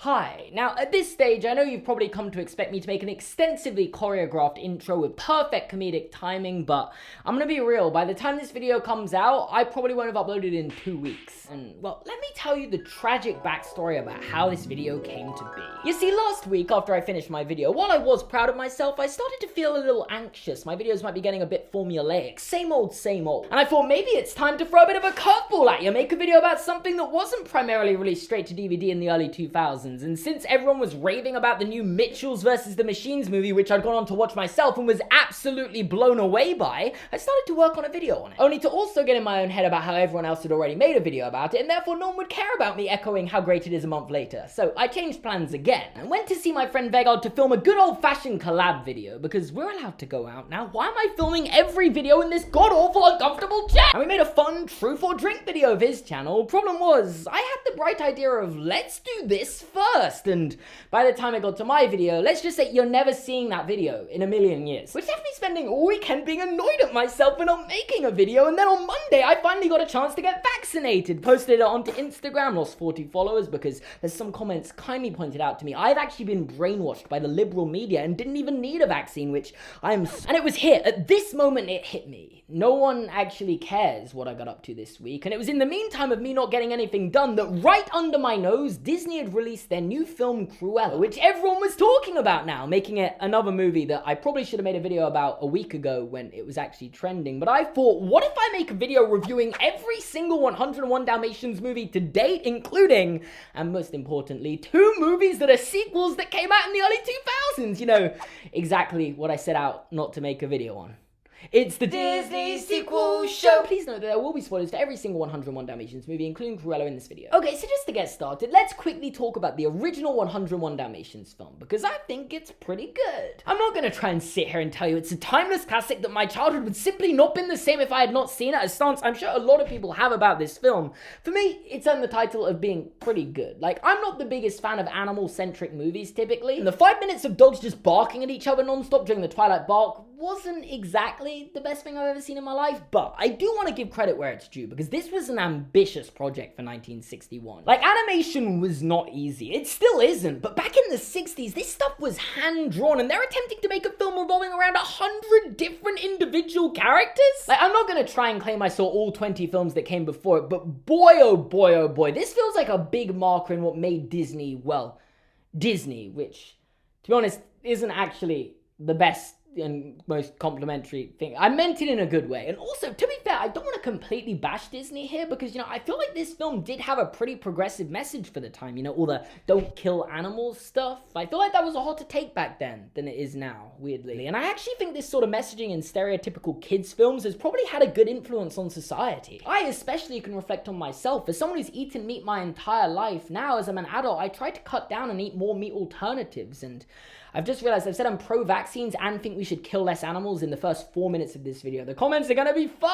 Hi. Now, at this stage, I know you've probably come to expect me to make an extensively choreographed intro with perfect comedic timing, but I'm gonna be real, by the time this video comes out, I probably won't have uploaded in 2 weeks. And, well, let me tell you the tragic backstory about how this video came to be. You see, last week, after I finished my video, while I was proud of myself, I started to feel a little anxious. My videos might be getting a bit formulaic, same old, same old. And I thought maybe it's time to throw a bit of a curveball at you, make a video about something that wasn't primarily released straight to DVD in the early 2000s. And since everyone was raving about the new Mitchells vs. the Machines movie, which I'd gone on to watch myself and was absolutely blown away by, I started to work on a video on it. Only to also get in my own head about how everyone else had already made a video about it, and therefore no one would care about me echoing how great it is a month later. So I changed plans again, and went to see my friend Vegard to film a good old-fashioned collab video, because we're allowed to go out now. Why am I filming every video in this god-awful uncomfortable chair? And we made a fun truth or drink video of his channel. Problem was, I had the bright idea of, let's do this first. And by the time it got to my video, let's just say you're never seeing that video in a million years. Which left me spending all weekend being annoyed at myself for not making a video, and then on Monday I finally got a chance to get vaccinated. Posted it onto Instagram, lost 40 followers because there's some comments kindly pointed out to me I've actually been brainwashed by the liberal media and didn't even need a vaccine, which and it was here, at this moment it hit me. No one actually cares what I got up to this week, and it was in the meantime of me not getting anything done that right under my nose, Disney had released their new film Cruella, which everyone was talking about now, making it another movie that I probably should have made a video about a week ago when it was actually trending. But I thought, what if I make a video reviewing every single 101 Dalmatians movie to date, including, and most importantly, 2 movies that are sequels that came out in the early 2000s? You know, exactly what I set out not to make a video on. It's the Disney sequel show! Please note that there will be spoilers for every single 101 Dalmatians movie, including Cruella in this video. Okay, so just to get started, let's quickly talk about the original 101 Dalmatians film, because I think it's pretty good. I'm not gonna try and sit here and tell you it's a timeless classic that my childhood would simply not been the same if I had not seen it, a stance I'm sure a lot of people have about this film. For me, it's earned the title of being pretty good. Like, I'm not the biggest fan of animal-centric movies, typically, and the 5 minutes of dogs just barking at each other non-stop during the Twilight bark wasn't exactly the best thing I've ever seen in my life, but I do want to give credit where it's due, because this was an ambitious project for 1961. Like, animation was not easy. It still isn't, but back in the 60s, this stuff was hand-drawn, and they're attempting to make a film revolving around 100 different individual characters? Like, I'm not gonna try and claim I saw all 20 films that came before it, but boy, oh boy, this feels like a big marker in what made Disney, well, Disney, which, to be honest, isn't actually the best and most complimentary thing. I meant it in a good way. And also, to be fair, I don't want to completely bash Disney here, because, you know, I feel like this film did have a pretty progressive message for the time, you know, all the don't kill animals stuff. I feel like that was a hotter take back then than it is now, weirdly. And I actually think this sort of messaging in stereotypical kids films has probably had a good influence on society. I especially can reflect on myself. As someone who's eaten meat my entire life, now as I'm an adult, I try to cut down and eat more meat alternatives, and I've just realized I've said I'm pro-vaccines and think we should kill less animals in the first 4 minutes of this video. The comments are gonna be fun!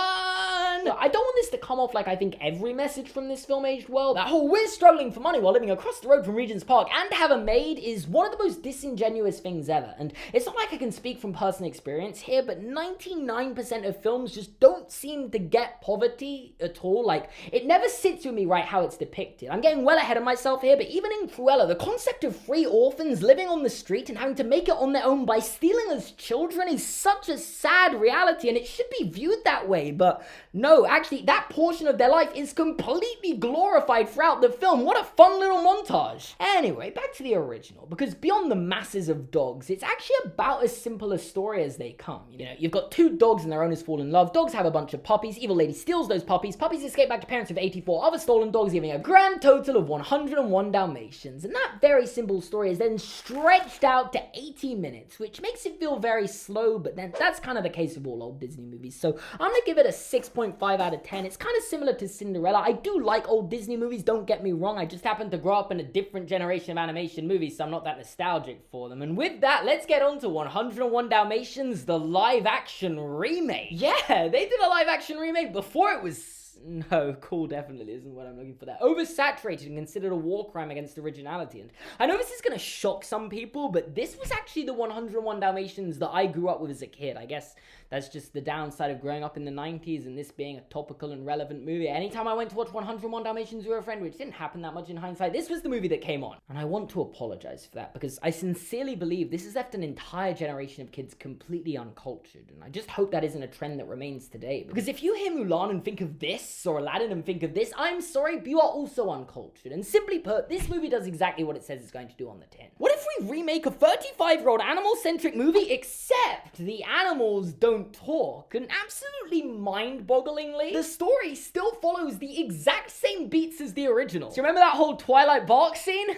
I don't want this to come off like I think every message from this film aged well. That whole we're struggling for money while living across the road from Regent's Park and to have a maid is one of the most disingenuous things ever. And it's not like I can speak from personal experience here, but 99% of films just don't seem to get poverty at all. Like, it never sits with me right how it's depicted. I'm getting well ahead of myself here, but even in Cruella, the concept of 3 orphans living on the street and having to make it on their own by stealing as children is such a sad reality, and it should be viewed that way. But no, actually, that portion of their life is completely glorified throughout the film. What a fun little montage. Anyway, back to the original, because beyond the masses of dogs, it's actually about as simple a story as they come. You know, you've got 2 dogs and their owners fall in love. Dogs have a bunch of puppies. Evil lady steals those puppies. Puppies escape back to parents with 84 other stolen dogs, giving a grand total of 101 Dalmatians. And that very simple story is then stretched out to 80 minutes, which makes it feel very slow, but then that's kind of the case of all old Disney movies. So I'm gonna give it a 6.5 out of 10. It's kind of similar to Cinderella. I do like old Disney movies, don't get me wrong. I just happen to grow up in a different generation of animation movies, so I'm not that nostalgic for them. And with that, let's get on to 101 Dalmatians, the live action remake. Yeah, they did a live action remake before it was No, cool definitely isn't what I'm looking for there. Oversaturated and considered a war crime against originality. And I know this is going to shock some people, but this was actually the 101 Dalmatians that I grew up with as a kid. I guess that's just the downside of growing up in the 90s and this being a topical and relevant movie. Anytime I went to watch 101 Dalmatians with a friend, which didn't happen that much in hindsight, this was the movie that came on. And I want to apologize for that because I sincerely believe this has left an entire generation of kids completely uncultured. And I just hope that isn't a trend that remains today. Because if you hear Mulan and think of this, or Aladdin and think of this, I'm sorry, but you are also uncultured. And simply put, this movie does exactly what it says it's going to do on the tin. What if we remake a 35-year-old animal-centric movie, except the animals don't talk? And absolutely mind-bogglingly, the story still follows the exact same beats as the original. Do you remember that whole Twilight Bark scene?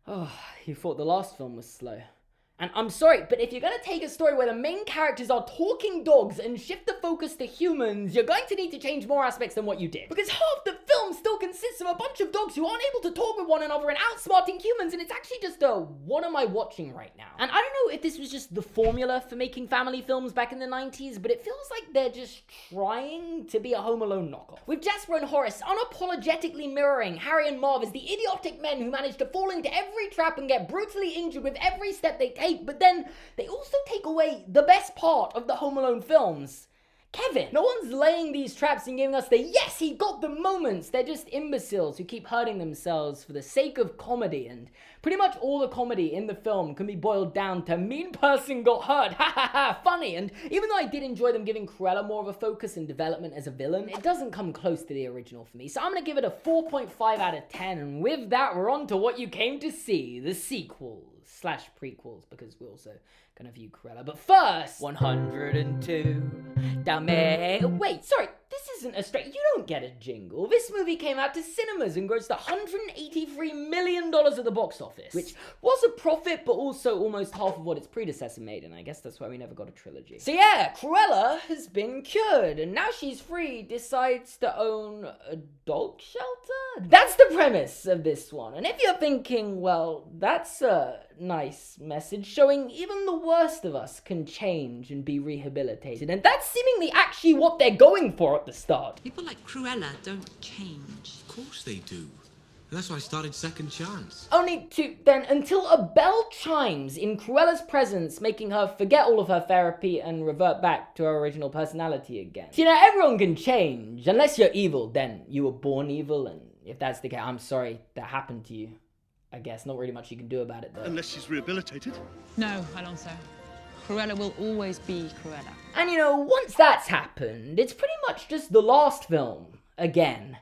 Oh, you thought the last film was slow. And I'm sorry, but if you're going to take a story where the main characters are talking dogs and shift the focus to humans, you're going to need to change more aspects than what you did. Because half the film still consists of a bunch of dogs who aren't able to talk with one another and outsmarting humans, and it's actually just a, what am I watching right now? And I don't know if this was just the formula for making family films back in the 90s, but it feels like they're just trying to be a Home Alone knockoff. With Jasper and Horace unapologetically mirroring Harry and Marv as the idiotic men who manage to fall into every trap and get brutally injured with every step they take. But then they also take away the best part of the Home Alone films, Kevin. No one's laying these traps and giving us the yes, he got the moments. They're just imbeciles who keep hurting themselves for the sake of comedy, and pretty much all the comedy in the film can be boiled down to mean person got hurt, ha ha ha, funny. And even though I did enjoy them giving Cruella more of a focus and development as a villain, it doesn't come close to the original for me. So I'm gonna give it a 4.5 out of 10, and with that we're on to what you came to see, the sequels / prequels, because we're also gonna view Cruella. But first, 102 Wait, sorry, this isn't a straight. You don't get a jingle. This movie came out to cinemas and grossed $183 million at the box office, which was a profit, but also almost half of what its predecessor made, and I guess that's why we never got a trilogy. So yeah, Cruella has been cured, and now she's free, decides to own a dog shelter? That's the premise of this one. And if you're thinking, well, that's a nice message showing even the worst of us can change and be rehabilitated, and that's seemingly actually what they're going for at the start. People like Cruella don't change. Of course they do. And that's why I started Second Chance. Only to then, until a bell chimes in Cruella's presence, making her forget all of her therapy and revert back to her original personality again. So, you know, everyone can change. Unless you're evil, then you were born evil, and if that's the case, I'm sorry that happened to you. I guess not really much you can do about it, though. Unless she's rehabilitated. No, Alonso. Cruella will always be Cruella. And you know, once that's happened, it's pretty much just the last film. Again,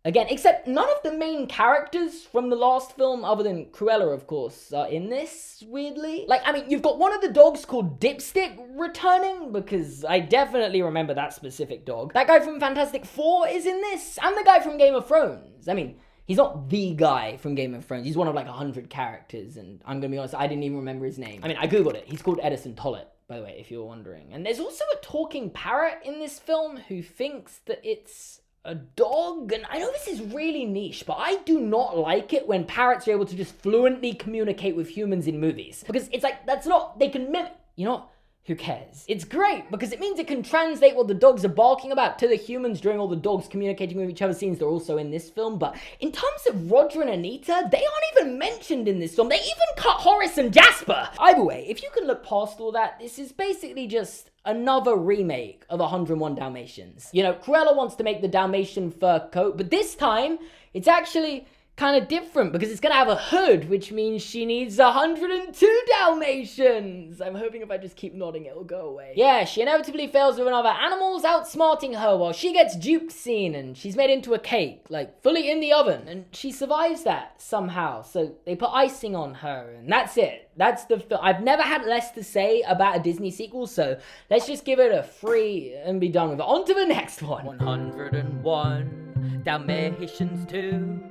except none of the main characters from the last film, other than Cruella, of course, are in this, weirdly. Like, I mean, you've got one of the dogs called Dipstick returning, because I definitely remember that specific dog. That guy from Fantastic Four is in this, and the guy from Game of Thrones. I mean, he's not the guy from Game of Thrones. He's one of like 100 characters, and I'm gonna be honest, I didn't even remember his name. I mean, I googled it. He's called Edison Tollett, by the way, if you're wondering. And there's also a talking parrot in this film who thinks that it's a dog. And I know this is really niche, but I do not like it when parrots are able to just fluently communicate with humans in movies. Because it's like, that's not, they can mimic, you know what? Who cares? It's great because it means it can translate what the dogs are barking about to the humans during all the dogs communicating with each other scenes that are also in this film. But in terms of Roger and Anita, they aren't even mentioned in this film. They even cut Horace and Jasper. Either way, if you can look past all that, this is basically just another remake of 101 Dalmatians. You know, Cruella wants to make the Dalmatian fur coat, but this time it's actually kind of different because it's gonna have a hood, which means she needs 102 Dalmatians. I'm hoping if I just keep nodding, it'll go away. Yeah, she inevitably fails with another animals outsmarting her while she gets duped scene and she's made into a cake, like fully in the oven, and she survives that somehow. So they put icing on her and that's it. That's the film. I've never had less to say about a Disney sequel, so let's just give it a 3 and be done with it. On to the next one. 101 Dalmatians Too.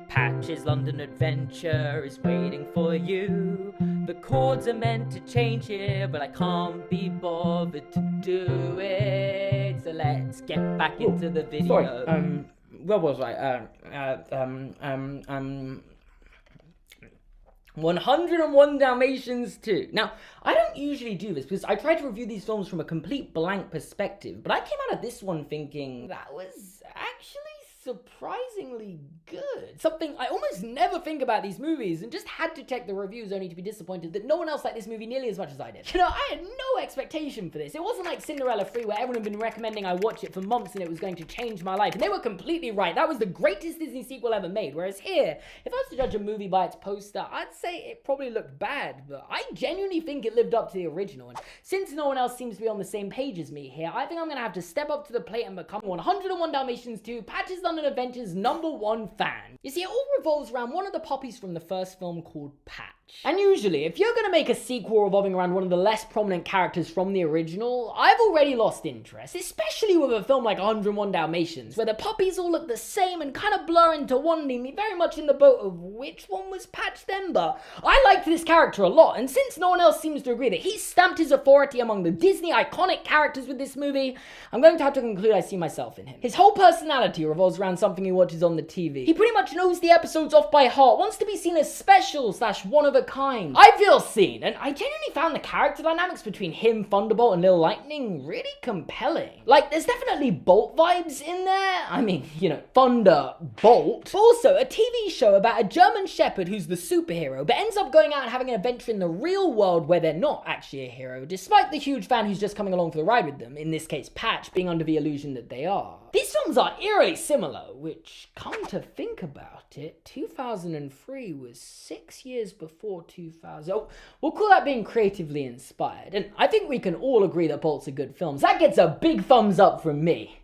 Patch's London adventure is waiting for you. The chords are meant to change here, but I can't be bothered to do it. So let's get back into the video. Sorry, where was I? 101 Dalmatians Too. Now, I don't usually do this because I try to review these films from a complete blank perspective, but I came out of this one thinking that was actually surprisingly good. Something I almost never think about these movies, and just had to check the reviews only to be disappointed that no one else liked this movie nearly as much as I did. You know, I had no expectation for this. It wasn't like Cinderella 3 where everyone had been recommending I watch it for months and it was going to change my life, and they were completely right. That was the greatest Disney sequel ever made, whereas here, if I was to judge a movie by its poster, I'd say it probably looked bad, but I genuinely think it lived up to the original, and since no one else seems to be on the same page as me here, I think I'm gonna have to step up to the plate and become 101 Dalmatians 2, Patch's London Adventures #1 fan. You see, it all revolves around one of the puppies from the first film called Patch. And usually, if you're gonna make a sequel revolving around one of the less prominent characters from the original, I've already lost interest, especially with a film like 101 Dalmatians, where the puppies all look the same and kind of blur into one, leaving me very much in the boat of which one was Patch then, but I liked this character a lot, and since no one else seems to agree that he stamped his authority among the Disney iconic characters with this movie, I'm going to have to conclude I see myself in him. His whole personality revolves around something he watches on the TV. He pretty much knows the episodes off by heart, wants to be seen as special / one of a kind. I feel seen, and I genuinely found the character dynamics between him, Thunderbolt, and Lil Lightning really compelling. Like, there's definitely Bolt vibes in there. I mean, you know, Thunderbolt. But also, a TV show about a German shepherd who's the superhero, but ends up going out and having an adventure in the real world where they're not actually a hero, despite the huge fan who's just coming along for the ride with them, in this case Patch, being under the illusion that they are. These films are eerily similar, which, come to think about it, 2003 was 6 years before 2000. Oh, we'll call that being creatively inspired, and I think we can all agree that Bolt's a good film. So that gets a big thumbs up from me.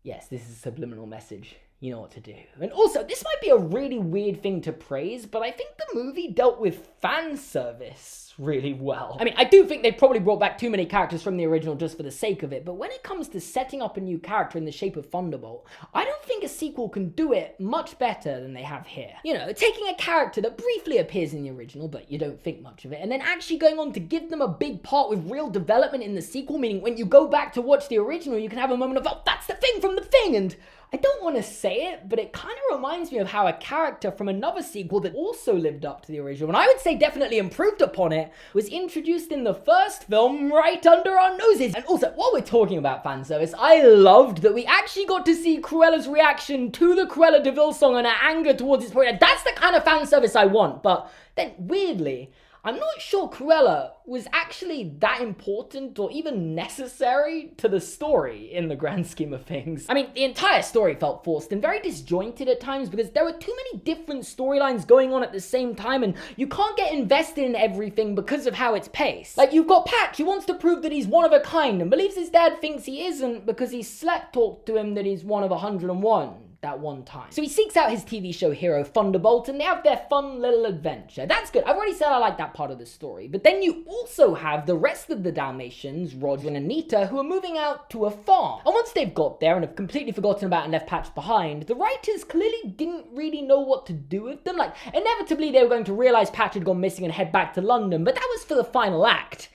Yes, this is a subliminal message. You know what to do. And also, this might be a really weird thing to praise, but I think the movie dealt with fan service really well. I mean, I do think they probably brought back too many characters from the original just for the sake of it, but when it comes to setting up a new character in the shape of Thunderbolt, I don't think a sequel can do it much better than they have here. You know, taking a character that briefly appears in the original, but you don't think much of it, and then actually going on to give them a big part with real development in the sequel, meaning when you go back to watch the original, you can have a moment of, oh, that's the thing from the thing, and I don't want to say it, but it kind of reminds me of how a character from another sequel that also lived up to the original, and I would say definitely improved upon it, was introduced in the first film right under our noses. And also, while we're talking about fan service, I loved that we actually got to see Cruella's reaction to the Cruella de Vil song and her anger towards its point. That's the kind of fan service I want, but then weirdly, I'm not sure Cruella was actually that important or even necessary to the story in the grand scheme of things. I mean, the entire story felt forced and very disjointed at times because there were too many different storylines going on at the same time, and you can't get invested in everything because of how it's paced. Like, you've got Patch who wants to prove that he's one of a kind and believes his dad thinks he isn't because he slept talked to him that he's one of 101. That one time. So he seeks out his TV show hero Thunderbolt and they have their fun little adventure. That's good. I've already said I like that part of the story. But then you also have the rest of the Dalmatians, Roger and Anita, who are moving out to a farm. And once they've got there and have completely forgotten about and left Patch behind, the writers clearly didn't really know what to do with them. Like, inevitably they were going to realize Patch had gone missing and head back to London, but that was for the final act.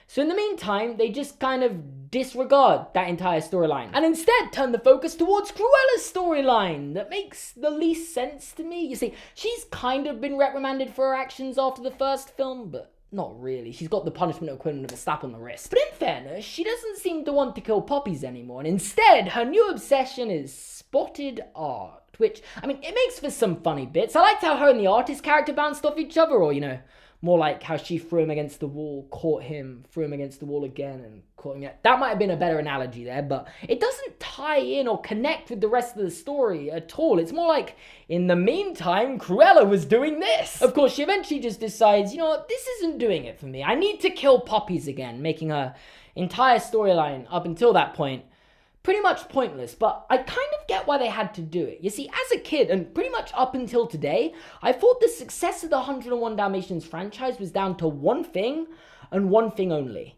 So in the meantime, they just kind of disregard that entire storyline and instead turn the focus towards Cruella's storyline that makes the least sense to me. You see, she's kind of been reprimanded for her actions after the first film, but not really. She's got the punishment equivalent of a slap on the wrist. But in fairness, she doesn't seem to want to kill puppies anymore, and instead, her new obsession is spotted art, which, I mean, it makes for some funny bits. I liked how her and the artist character bounced off each other, or, you know, more like how she threw him against the wall, caught him, threw him against the wall again, and caught him. That might have been a better analogy there, but it doesn't tie in or connect with the rest of the story at all. It's more like, in the meantime, Cruella was doing this. Of course, she eventually just decides, you know what, this isn't doing it for me. I need to kill puppies again, making her entire storyline up until that point pretty much pointless, but I kind of get why they had to do it. You see, as a kid, and pretty much up until today, I thought the success of the 101 Dalmatians franchise was down to one thing, and one thing only: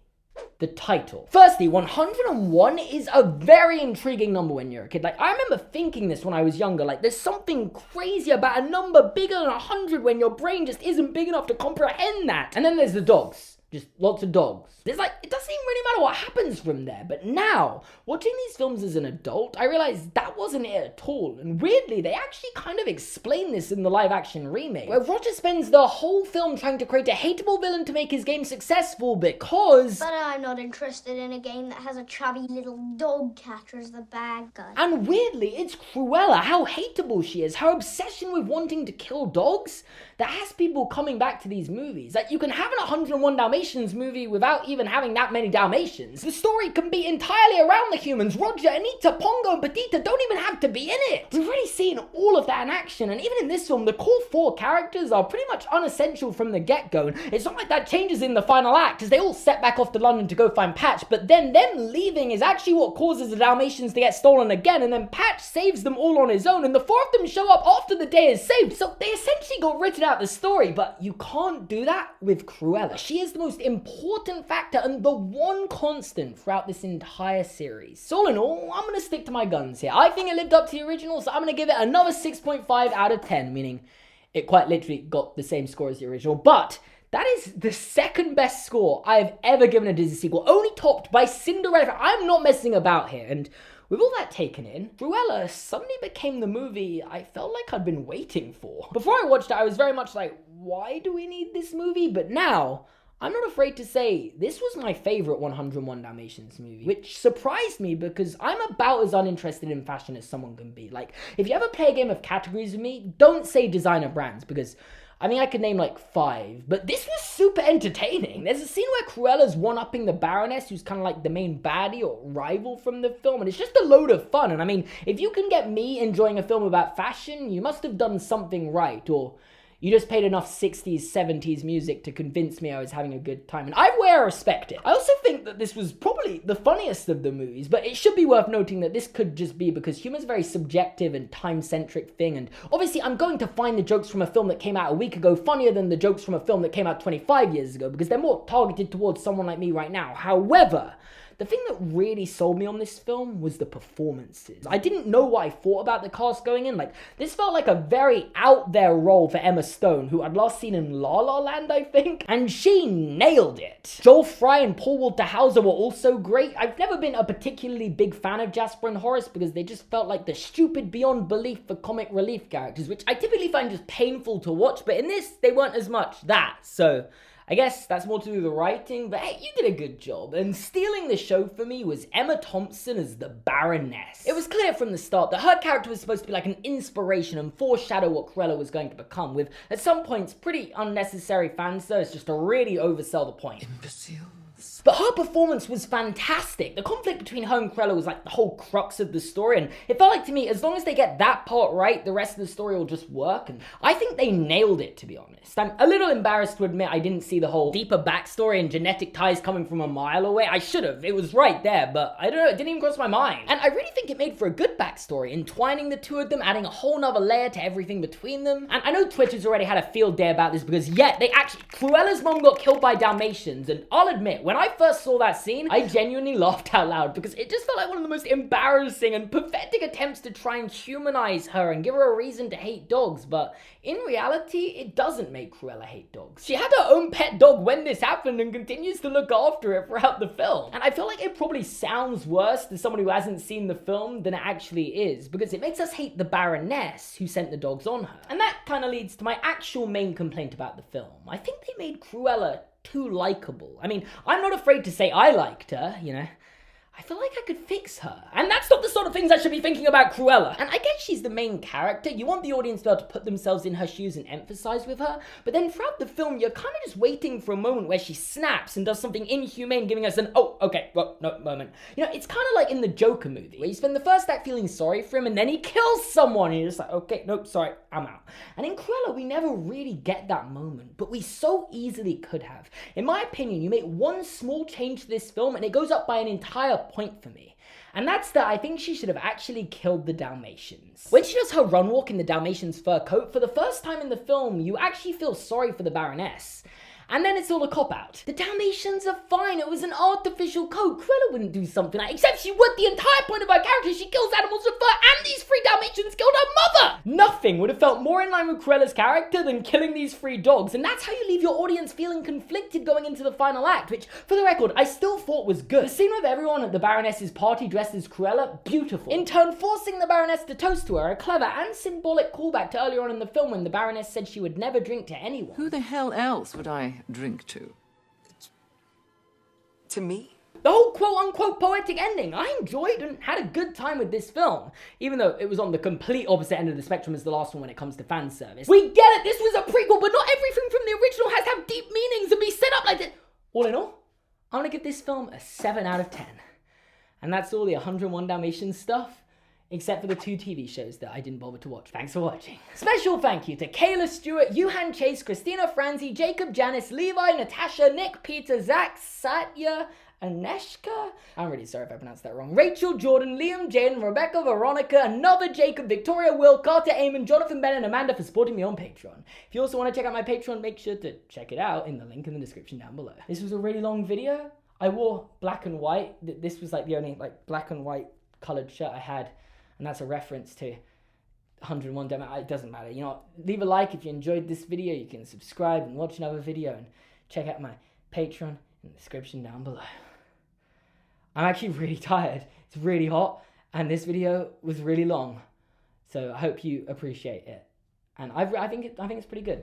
the title. Firstly, 101 is a very intriguing number when you're a kid. Like, I remember thinking this when I was younger, like, there's something crazy about a number bigger than 100 when your brain just isn't big enough to comprehend that. And then there's the dogs. Just lots of dogs. It doesn't even really matter what happens from there. But now, watching these films as an adult, I realized that wasn't it at all. And weirdly, they actually kind of explain this in the live-action remake, where Roger spends the whole film trying to create a hateable villain to make his game successful because... But I'm not interested in a game that has a chubby little dog catcher as the bad guy. And weirdly, it's Cruella, how hateable she is, her obsession with wanting to kill dogs, that has people coming back to these movies. Like, you can have an 101 Dalmatians movie without even having that many Dalmatians. The story can be entirely around the humans. Roger, Anita, Pongo, and Petita don't even have to be in it. We've already seen all of that in action, and even in this film, the core 4 characters are pretty much unessential from the get-go, and it's not like that changes in the final act, as they all set back off to London to go find Patch, but then them leaving is actually what causes the Dalmatians to get stolen again, and then Patch saves them all on his own, and the 4 of them show up after the day is saved, so they essentially got written out the story. But you can't do that with Cruella. She is the most important factor and the one constant throughout this entire series. So all in all, I'm gonna stick to my guns here. I think it lived up to the original, so I'm gonna give it another 6.5 out of 10, meaning it quite literally got the same score as the original, but that is the second best score I have ever given a Disney sequel, only topped by Cinderella. I'm not messing about here, and with all that taken in, Cruella suddenly became the movie I felt like I'd been waiting for. Before I watched it, I was very much like, why do we need this movie? But now, I'm not afraid to say this was my favorite 101 Dalmatians movie, which surprised me because I'm about as uninterested in fashion as someone can be. Like, if you ever play a game of categories with me, don't say designer brands, because I mean, I could name like 5, but this was super entertaining. There's a scene where Cruella's one-upping the Baroness, who's kind of like the main baddie or rival from the film, and it's just a load of fun. And I mean, if you can get me enjoying a film about fashion, you must have done something right, or you just paid enough 60s, 70s music to convince me I was having a good time, and either way I respect it. I also think that this was probably the funniest of the movies, but it should be worth noting that this could just be because humor's a very subjective and time-centric thing, and obviously I'm going to find the jokes from a film that came out a week ago funnier than the jokes from a film that came out 25 years ago, because they're more targeted towards someone like me right now. However, the thing that really sold me on this film was the performances. I didn't know what I thought about the cast going in. Like, this felt like a very out there role for Emma Stone, who I'd last seen in La La Land, I think, and she nailed it. Joel Fry and Paul Walter Hauser were also great. I've never been a particularly big fan of Jasper and Horace because they just felt like the stupid beyond belief for comic relief characters, which I typically find just painful to watch, but in this, they weren't as much that, so I guess that's more to do with the writing, but hey, you did a good job. And stealing the show for me was Emma Thompson as the Baroness. It was clear from the start that her character was supposed to be like an inspiration and foreshadow what Cruella was going to become, with at some points pretty unnecessary fan service just to really oversell the point. Imbeciles. But her performance was fantastic. The conflict between her and Cruella was like the whole crux of the story, and it felt like to me, as long as they get that part right, the rest of the story will just work, and I think they nailed it, to be honest. I'm a little embarrassed to admit I didn't see the whole deeper backstory and genetic ties coming from a mile away. I should have. It was right there, but I don't know, it didn't even cross my mind. And I really think it made for a good backstory, entwining the two of them, adding a whole nother layer to everything between them. And I know Twitter's already had a field day about this because, yeah, Cruella's mom got killed by Dalmatians, and I'll admit, when I first saw that scene, I genuinely laughed out loud because it just felt like one of the most embarrassing and pathetic attempts to try and humanize her and give her a reason to hate dogs, but in reality, it doesn't make Cruella hate dogs. She had her own pet dog when this happened and continues to look after it throughout the film. And I feel like it probably sounds worse to someone who hasn't seen the film than it actually is, because it makes us hate the Baroness who sent the dogs on her. And that kind of leads to my actual main complaint about the film. I think they made Cruella too likable. I mean, I'm not afraid to say I liked her, you know. I feel like I could fix her. And that's not the sort of things I should be thinking about Cruella. And I guess she's the main character. You want the audience to be able to put themselves in her shoes and empathize with her. But then throughout the film, you're kind of just waiting for a moment where she snaps and does something inhumane, giving us an, oh, okay, well, no, moment. You know, it's kind of like in the Joker movie, where you spend the first act feeling sorry for him, and then he kills someone, and you're just like, okay, nope, sorry, I'm out. And in Cruella, we never really get that moment, but we so easily could have. In my opinion, you make one small change to this film, and it goes up by an entire point for me. And that's that I think she should have actually killed the Dalmatians. When she does her run walk in the Dalmatians' fur coat, for the first time in the film, you actually feel sorry for the Baroness. And then it's all a cop-out. The Dalmatians are fine. It was an artificial coat. Cruella wouldn't do something like, except she would. The entire point of her character, she kills animals for fur, and these 3 Dalmatians killed her mother. Nothing would have felt more in line with Cruella's character than killing these 3 dogs. And that's how you leave your audience feeling conflicted going into the final act, which, for the record, I still thought was good. The scene with everyone at the Baroness's party dressed as Cruella, beautiful. In turn, forcing the Baroness to toast to her, a clever and symbolic callback to earlier on in the film when the Baroness said she would never drink to anyone. Who the hell else would I drink to? To me? The whole quote-unquote poetic ending, I enjoyed and had a good time with this film, even though it was on the complete opposite end of the spectrum as the last one when it comes to fan service. We get it, this was a prequel, but not everything from the original has to have deep meanings and be set up like this. All in all, I'm gonna give this film a 7 out of 10. And that's all the 101 Dalmatians stuff, except for the 2 TV shows that I didn't bother to watch. Thanks for watching. Special thank you to Kayla Stewart, Yuhan Chase, Christina Franzi, Jacob Janice, Levi, Natasha, Nick, Peter, Zach, Satya, Aneshka? I'm really sorry if I pronounced that wrong. Rachel, Jordan, Liam, Jaden, Rebecca, Veronica, another Jacob, Victoria, Will, Carter, Eamon, Jonathan, Ben, and Amanda for supporting me on Patreon. If you also want to check out my Patreon, make sure to check it out in the link in the description down below. This was a really long video. I wore black and white. This was like the only black and white colored shirt I had, and that's a reference to 101 demo. It doesn't matter. You know, leave a like if you enjoyed this video. You can subscribe and watch another video and check out my Patreon in the description down below. I'm actually really tired. It's really hot, and this video was really long, so I hope you appreciate it. And I think it's pretty good.